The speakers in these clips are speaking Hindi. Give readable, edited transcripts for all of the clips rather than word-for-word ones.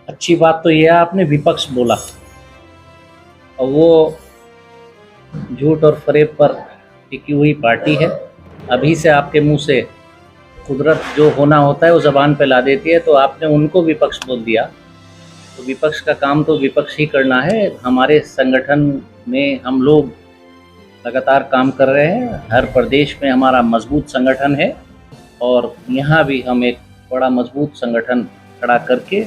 अच्छी बात तो यह आपने विपक्ष बोला, और वो झूठ और फरेब पर टिकी हुई पार्टी है। अभी से आपके मुंह से कुदरत जो होना होता है वो ज़बान पे ला देती है, तो आपने उनको विपक्ष बोल दिया। तो विपक्ष का काम तो विपक्ष ही करना है। हमारे संगठन में हम लोग लगातार काम कर रहे हैं। हर प्रदेश में हमारा मजबूत संगठन है, और यहाँ भी हम एक बड़ा मजबूत संगठन खड़ा करके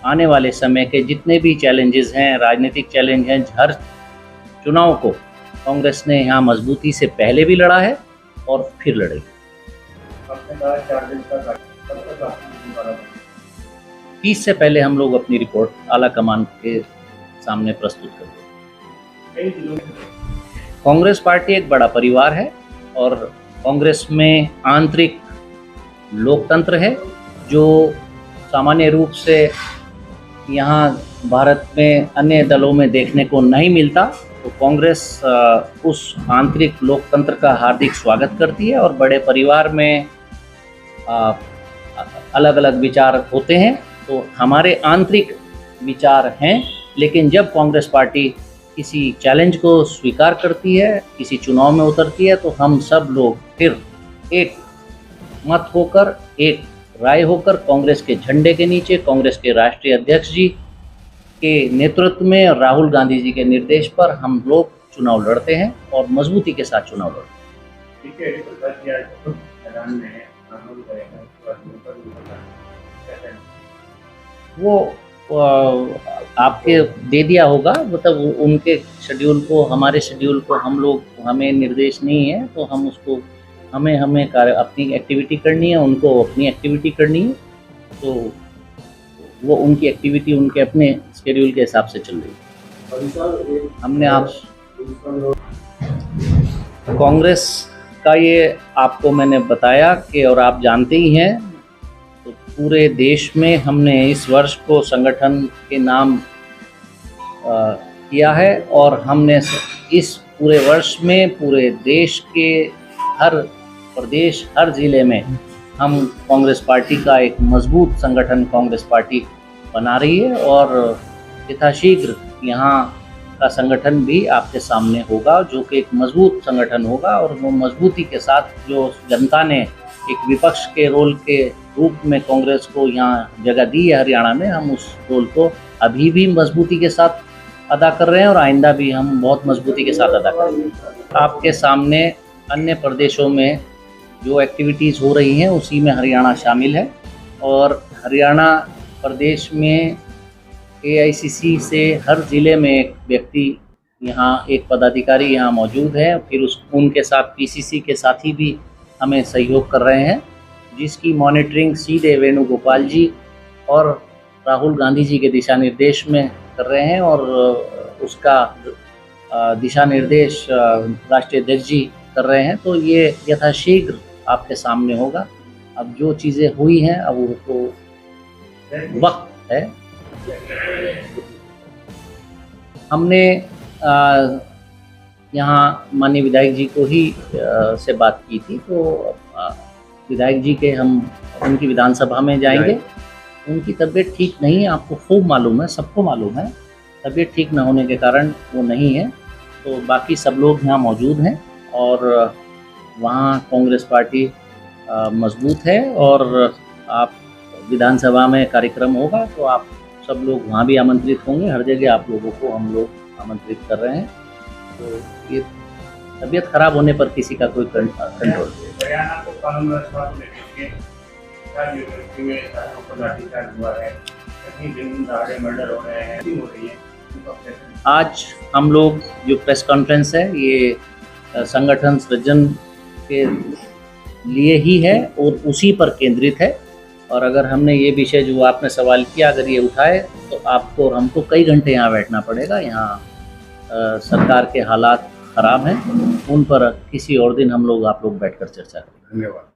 आने वाले समय के जितने भी चैलेंजेस हैं, राजनीतिक चैलेंज हैं, हर चुनाव को कांग्रेस ने यहाँ मजबूती से पहले भी लड़ा है और फिर लड़ेगी। 30 से पहले हम लोग अपनी रिपोर्ट आला कमान के सामने प्रस्तुत करेंगे। कांग्रेस पार्टी एक बड़ा परिवार है, और कांग्रेस में आंतरिक लोकतंत्र है जो सामान्य रूप से यहाँ भारत में अन्य दलों में देखने को नहीं मिलता। तो कांग्रेस उस आंतरिक लोकतंत्र का हार्दिक स्वागत करती है, और बड़े परिवार में अलग अलग विचार होते हैं, तो हमारे आंतरिक विचार हैं। लेकिन जब कांग्रेस पार्टी किसी चैलेंज को स्वीकार करती है, किसी चुनाव में उतरती है, तो हम सब लोग फिर एक मत होकर, एक राय होकर कांग्रेस के झंडे के नीचे, कांग्रेस के राष्ट्रीय अध्यक्ष जी के नेतृत्व में और राहुल गांधी जी के निर्देश पर हम लोग चुनाव लड़ते हैं, और मजबूती के साथ चुनाव लड़ते हैं। वो आपके दे दिया होगा, मतलब उनके शेड्यूल को, हमारे शेड्यूल को हमें निर्देश नहीं है, तो हम उसको हमें अपनी एक्टिविटी करनी है, उनको अपनी एक्टिविटी करनी है। तो वो उनकी एक्टिविटी उनके अपने शेड्यूल के हिसाब से चल रही है। हमने आप कांग्रेस का ये आपको मैंने बताया कि, और आप जानते ही हैं, तो पूरे देश में हमने इस वर्ष को संगठन के नाम किया है, और हमने इस पूरे वर्ष में पूरे देश के हर प्रदेश, हर जिले में हम कांग्रेस पार्टी का एक मजबूत संगठन कांग्रेस पार्टी बना रही है, और यथाशीघ्र यहाँ का संगठन भी आपके सामने होगा, जो कि एक मजबूत संगठन होगा। और वो मजबूती के साथ जो जनता ने एक विपक्ष के रोल के रूप में कांग्रेस को यहाँ जगह दी है हरियाणा में, हम उस रोल को अभी भी मजबूती के साथ अदा कर रहे हैं, और आइंदा भी हम बहुत मजबूती के साथ अदा करेंगे। आपके सामने अन्य प्रदेशों में जो एक्टिविटीज़ हो रही हैं उसी में हरियाणा शामिल है, और हरियाणा प्रदेश में AICC से हर ज़िले में एक व्यक्ति, यहाँ एक पदाधिकारी यहाँ मौजूद है, फिर उनके साथ PCC के साथी भी हमें सहयोग कर रहे हैं, जिसकी मॉनिटरिंग सीधे वेणुगोपाल जी और राहुल गांधी जी के दिशा निर्देश में कर रहे हैं, और उसका दिशा निर्देश राष्ट्रीय अध्यक्ष जी कर रहे हैं। तो ये यथाशीघ्र आपके सामने होगा। अब जो चीज़ें हुई हैं, अब वो तो वक्त है। हमने यहाँ माननीय विधायक जी को ही से बात की थी, तो विधायक जी के हम उनकी विधानसभा में जाएंगे। उनकी तबीयत ठीक नहीं है, आपको खूब मालूम है, सबको मालूम है। तबीयत ठीक न होने के कारण वो नहीं है, तो बाकी सब लोग यहाँ मौजूद हैं, और वहाँ कांग्रेस पार्टी मजबूत है। और आप विधानसभा में कार्यक्रम होगा, तो आप सब लोग वहाँ भी आमंत्रित होंगे। हर जगह आप लोगों को हम लोग आमंत्रित कर रहे हैं। तो ये तबीयत खराब होने पर किसी का कोई कंट्रोल आज हम लोग जो प्रेस कॉन्फ्रेंस है, ये संगठन सृजन के लिए ही है और उसी पर केंद्रित है। और अगर हमने ये विषय जो आपने सवाल किया, अगर ये उठाए, तो आपको और हमको कई घंटे यहाँ बैठना पड़ेगा। यहाँ सरकार के हालात ख़राब हैं, उन पर किसी और दिन हम लोग आप लोग बैठकर चर्चा करेंगे। धन्यवाद।